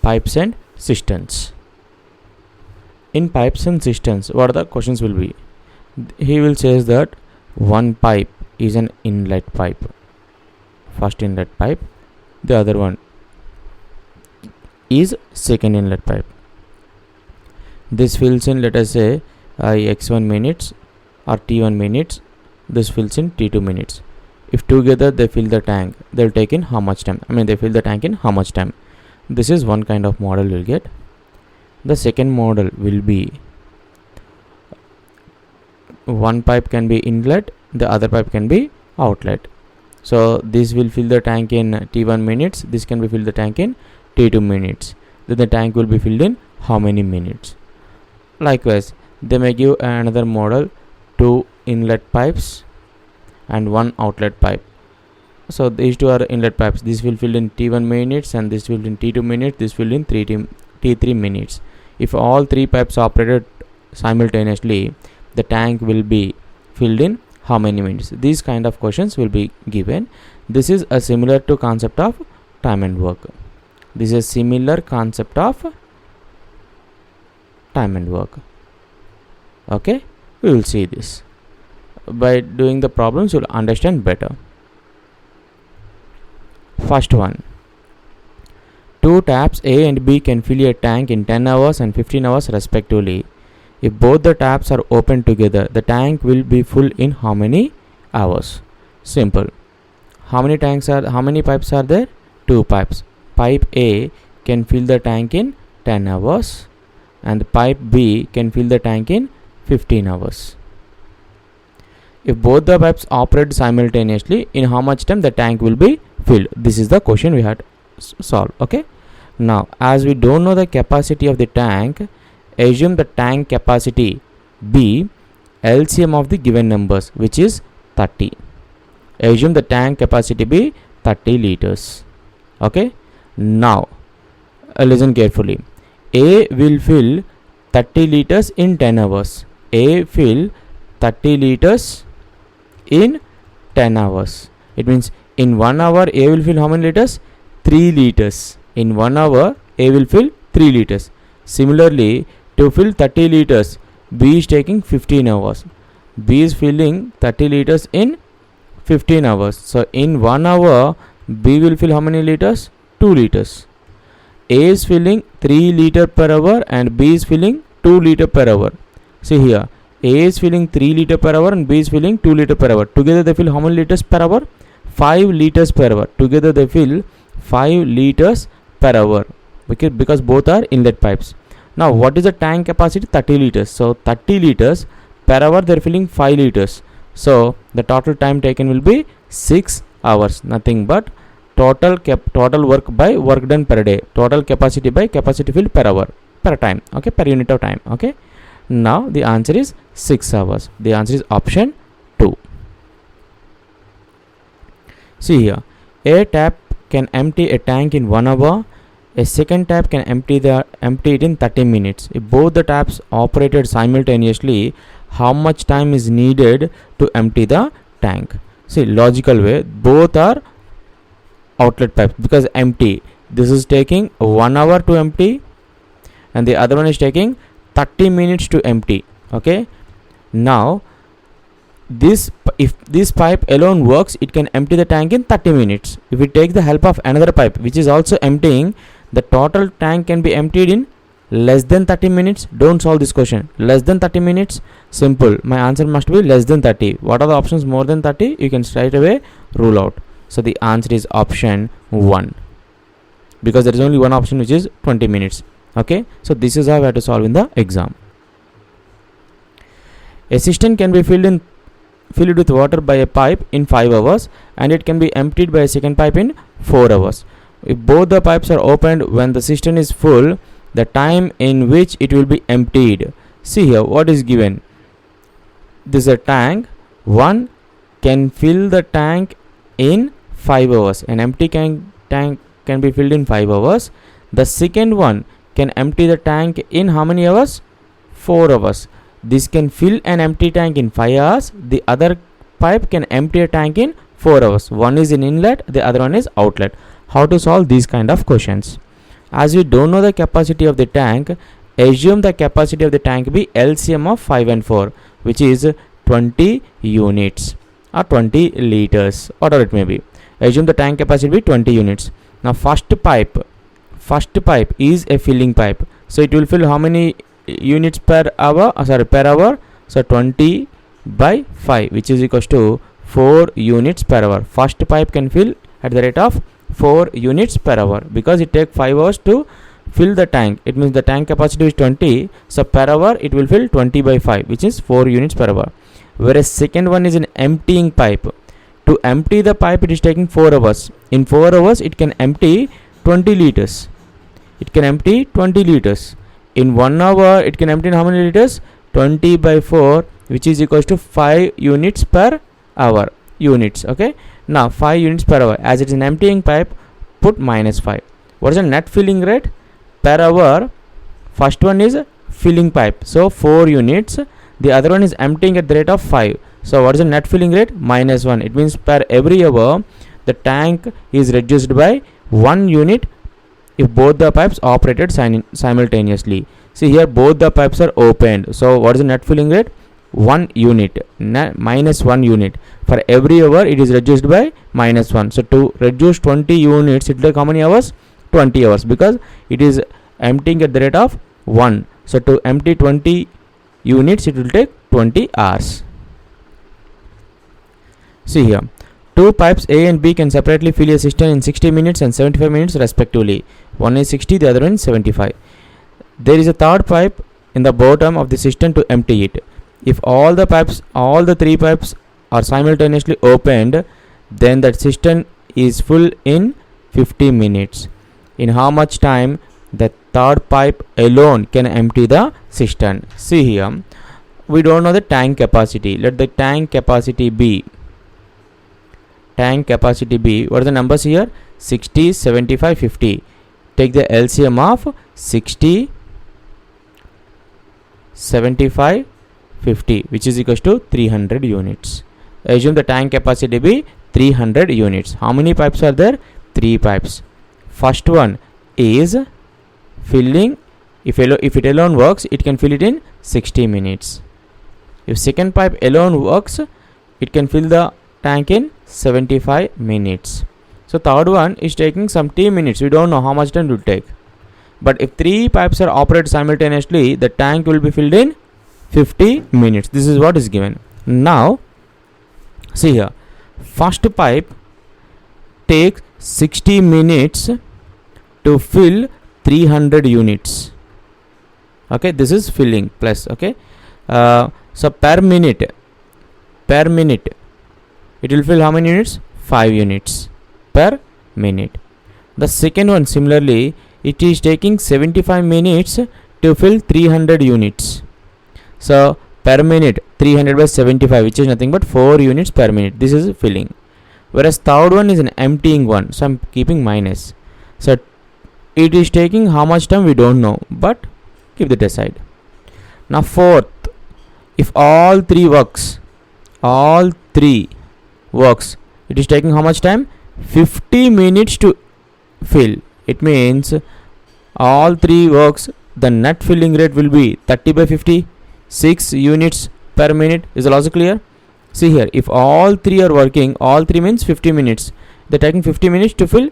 pipes and cisterns. In pipes and cisterns, what the questions will be? He will say that one pipe is an inlet pipe, first inlet pipe, the other one is second inlet pipe. This fills in, let us say, x1 minutes or t1 minutes. This fills in t2 minutes. If together they fill the tank, they'll take in how much time? They fill the tank in how much time? This is one kind of model you'll get. The second model will be one pipe can be inlet, the other pipe can be outlet. So this will fill the tank in t1 minutes, this can be filled the tank in t2 minutes. Then the tank will be filled in how many minutes? Likewise, they may give another model, two inlet pipes and one outlet pipe. So these two are inlet pipes. This will fill in t1 minutes and this will in t2 minutes, this will in t3 minutes. If all three pipes operated simultaneously, the tank will be filled in how many minutes? These kind of questions will be given. This is a similar to concept of time and work. This is a similar concept of time and work. Okay, we will see this. By doing the problems, you will understand better. First one. Two taps A and B can fill a tank in 10 hours and 15 hours respectively. If both the taps are open together, the tank will be full in how many hours? Simple. How many pipes are there? Two pipes. Pipe A can fill the tank in 10 hours and pipe B can fill the tank in 15 hours. If both the pipes operate simultaneously, in how much time the tank will be filled? This is the question we had solve. Okay, now as we don't know the capacity of the tank, assume the tank capacity be LCM of the given numbers, which is 30. Assume the tank capacity be 30 liters. Okay, now listen carefully. A will fill 30 liters in 10 hours. A fill 30 liters in 10 hours. It means in 1 hour A will fill how many liters? 3 liters. In 1 hour A will fill 3 liters. Similarly, to fill 30 liters, B is taking 15 hours. B is filling 30 liters in 15 hours. So in 1 hour B will fill how many liters? 2 liters. A is filling 3 liter per hour and B is filling 2 liter per hour. See here, A is filling 3 liter per hour and B is filling 2 liter per hour. Together they fill how many liters per hour? 5 liters per hour. Together they fill 5 liters per hour, because both are inlet pipes. Now what is the tank capacity? 30 liters. So 30 liters per hour they are filling 5 liters. So the total time taken will be 6 hours. Nothing but total work by work done per day. Total capacity by capacity filled per hour, per time. Okay, per unit of time. Okay, now the answer is 6 hours. The answer is option 2. See here, a tap can empty a tank in 1 hour. A second tap can empty it in 30 minutes. If both the taps operated simultaneously, how much time is needed to empty the tank? See, logical way, both are outlet pipes because empty. This is taking 1 hour to empty and the other one is taking 30 minutes to empty. Okay, now if this pipe alone works, it can empty the tank in 30 minutes. If we take the help of another pipe which is also emptying, the total tank can be emptied in less than 30 minutes. Don't solve this question. Less than 30 minutes, simple. My answer must be less than 30. What are the options more than 30? You can straight away rule out. So the answer is option 1, because there is only one option which is 20 minutes. Okay, so this is how we have to solve in the exam. A cistern can be filled with water by a pipe in 5 hours and it can be emptied by a second pipe in 4 hours. If both the pipes are opened when the cistern is full, the time in which it will be emptied. See here, what is given? This is a tank. One can fill the tank in 5 hours. An empty tank can be filled in 5 hours. The second one can empty the tank in how many hours? 4 hours. This can fill an empty tank in 5 hours. The other pipe can empty a tank in 4 hours. One is in inlet, the other one is outlet. How to solve these kind of questions? As we don't know the capacity of the tank, assume the capacity of the tank be LCM of 5 and 4, which is 20 units or 20 liters, whatever it may be. Assume the tank capacity be 20 units. Now first pipe is a filling pipe, so it will fill how many units per hour? Per hour. So 20 by 5, which is equals to 4 units per hour. First pipe can fill at the rate of 4 units per hour, because it takes 5 hours to fill the tank. It means the tank capacity is 20, so per hour it will fill 20 by 5, which is 4 units per hour. Whereas second one is an emptying pipe. To empty the pipe, it is taking 4 hours. In 4 hours it can empty 20 liters. It can empty 20 liters. In 1 hour it can empty how many liters? 20 by 4, which is equals to 5 units per hour. Units, okay. Now 5 units per hour. As it is an emptying pipe, put minus 5. What is the net filling rate per hour? First one is filling pipe, so 4 units. The other one is emptying at the rate of 5. So what is the net filling rate? Minus 1. It means per every hour the tank is reduced by 1 unit if both the pipes operated simultaneously. See here, both the pipes are opened. So what is the net filling rate? 1 unit, minus 1 unit. For every hour it is reduced by minus 1. So to reduce 20 units, it will take how many hours? 20 hours, because it is emptying at the rate of 1. So to empty 20 units, it will take 20 hours. See here, two pipes A and B can separately fill a cistern in 60 minutes and 75 minutes respectively. One is 60, the other one is 75. There is a third pipe in the bottom of the cistern to empty it. If all the 3 pipes are simultaneously opened, then that cistern is full in 50 minutes. In how much time the third pipe alone can empty the cistern? See here, we don't know the tank capacity. Let the tank capacity be. What are the numbers here? 60, 75, 50. Take the LCM of 60, 75, 50, which is equals to 300 units. Assume the tank capacity be 300 units. How many pipes are there? 3 pipes. First one is filling. If it alone works, it can fill it in 60 minutes. If second pipe alone works, it can fill the tank in 75 minutes. So third one is taking some 10 minutes. We don't know how much time it will take. But if 3 pipes are operated simultaneously, the tank will be filled in 50 minutes. This is what is given. Now see here, first pipe takes 60 minutes to fill 300 units. Okay, this is filling plus. Okay, so per minute it will fill how many units? 5 units per minute. The second one similarly, it is taking 75 minutes to fill 300 units. So per minute 300 by 75, which is nothing but 4 units per minute. This is filling. Whereas third one is an emptying one, so I'm keeping minus. So it is taking how much time we don't know, but keep that aside. Now fourth, if all three works, it is taking how much time? 50 minutes to fill. It means all 3 works, the net filling rate will be 30 by 50, 6 units per minute. Is the logic clear? See here, if all 3 are working, all 3 means 50 minutes. They are taking 50 minutes to fill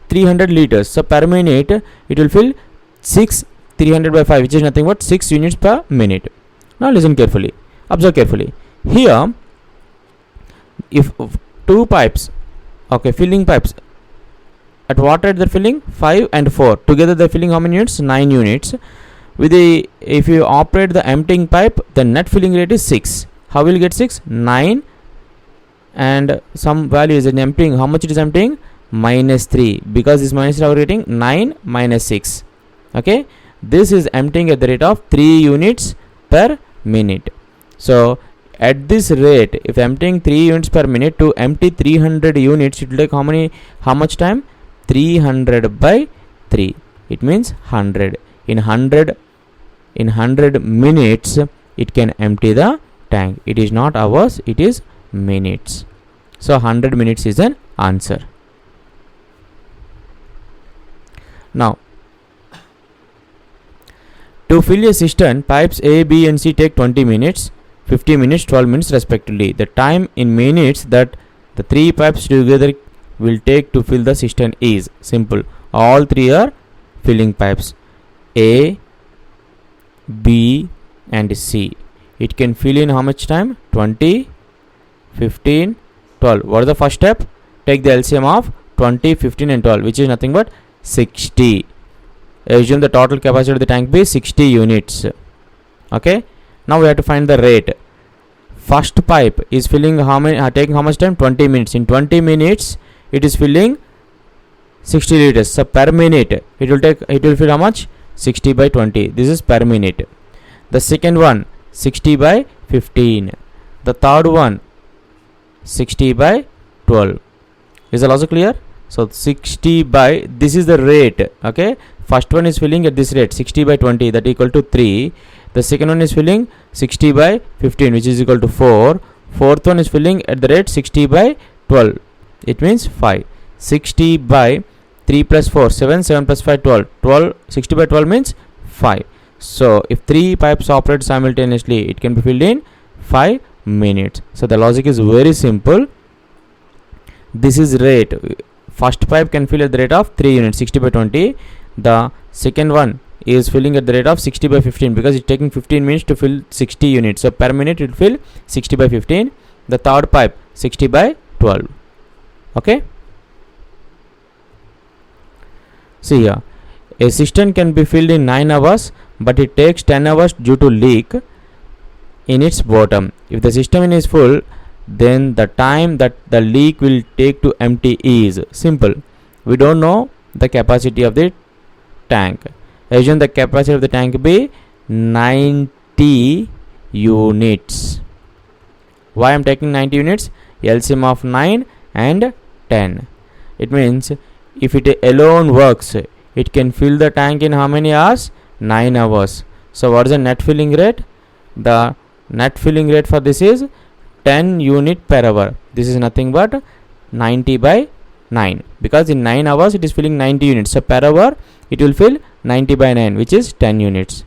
300 liters. So per minute it will fill 6 300 by 5, which is nothing but 6 units per minute. Now listen carefully, observe carefully. Here, if 2 pipes, okay, filling pipes, at what rate they are filling? 5 and 4. Together they are filling how many units? 9 units. If you operate the emptying pipe, the net filling rate is 6. How will you get 6? 9 and some value is in emptying. How much it is emptying? Minus 3. Because this minus 3 are getting 9 minus 6. Okay, this is emptying at the rate of 3 units per minute. So at this rate, if emptying 3 units per minute, to empty 300 units, it will take how much time? 300 by 3. It means 100. In 100 minutes it can empty the tank. It is not hours, it is minutes. So 100 minutes is an answer. Now To fill a cistern, pipes A, B and C take 20 minutes, 50 minutes, 12 minutes respectively. The time in minutes that the three pipes together will take to fill the cistern is simple. All three are filling pipes, A, B and C. It can fill in how much time? 20, 15, 12. What is the first step? Take the LCM of 20, 15 and 12, which is nothing but 60. Assume the total capacity of the tank be 60 units. Okay. Now we have to find the rate. First pipe is filling taking how much time? 20 minutes. In 20 minutes, it is filling 60 liters. So per minute, it will fill how much? 60 by 20. This is per minute. The second one, 60 by 15. The third one, 60 by 12. Is the logic clear? So 60 by, this is the rate. Okay. First one is filling at this rate, 60 by 20, that equal to 3. The second one is filling 60 by 15, which is equal to 4. Fourth one is filling at the rate 60 by 12. It means 5. 60 by 3 plus 4, 7, 7 plus 5, 12. 12, 60 by 12 means 5. So if 3 pipes operate simultaneously, it can be filled in 5 minutes. So the logic is very simple. This is rate. First pipe can fill at the rate of 3 units, 60 by 20. The second one is filling at the rate of 60 by 15 because it's taking 15 minutes to fill 60 units. So per minute it will fill 60 by 15. The third pipe 60 by 12. Okay. See here, a cistern can be filled in 9 hours, but it takes 10 hours due to leak in its bottom. If the cistern is full, then the time that the leak will take to empty is simple. We don't know the capacity of the tank. Assume the capacity of the tank be 90 units. Why I am taking 90 units? LCM of 9 and 10. It means if it alone works, it can fill the tank in how many hours? 9 hours. So what is the net filling rate? The net filling rate for this is 10 unit per hour. This is nothing but 90 by 9, because in 9 hours it is filling 90 units. So per hour it will fill 90 by 9, which is 10 units.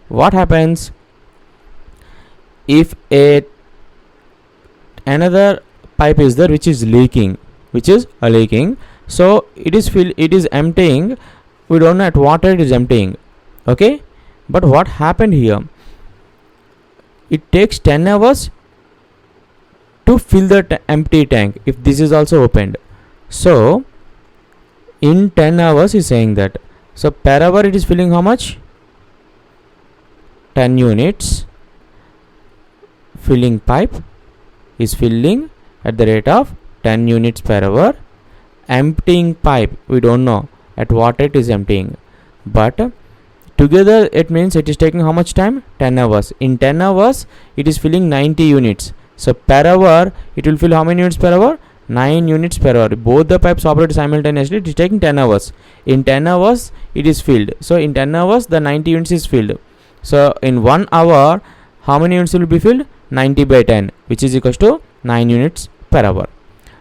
What happens if another pipe is there which is leaking? So it is emptying. We don't know at what rate it is emptying. Okay, but what happened here? It takes 10 hours to fill the empty tank if this is also opened. So in 10 hours is saying that. So per hour it is filling how much? 10 units. Filling pipe is filling at the rate of 10 units per hour. Emptying pipe, we don't know at what rate is emptying, but together it means it is taking how much time? 10 hours. In 10 hours it is filling 90 units. So per hour it will fill how many units per hour? 9 units per hour. Both the pipes operate simultaneously. It is taking 10 hours. In 10 hours it is filled. So in 10 hours the 90 units is filled. So in 1 hour how many units will be filled? 90 by 10, which is equals to 9 units per hour.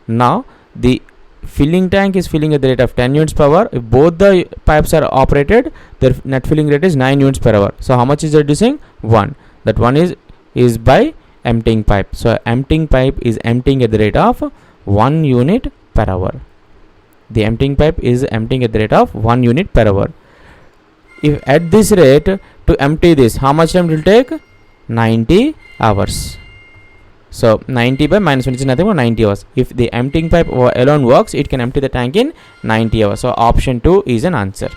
Now the filling tank is filling at the rate of 10 units per hour. If both the pipes are operated, their net filling rate is 9 units per hour. So how much is reducing? 1. That 1 is by emptying pipe. So emptying pipe is emptying at the rate of 1 unit per hour. The emptying pipe is emptying at the rate of 1 unit per hour. If at this rate to empty this, how much time it will take? 90 hours. So 90 by minus 1 is nothing but 90 hours. If the emptying pipe alone works, it can empty the tank in 90 hours. So option 2 is an answer.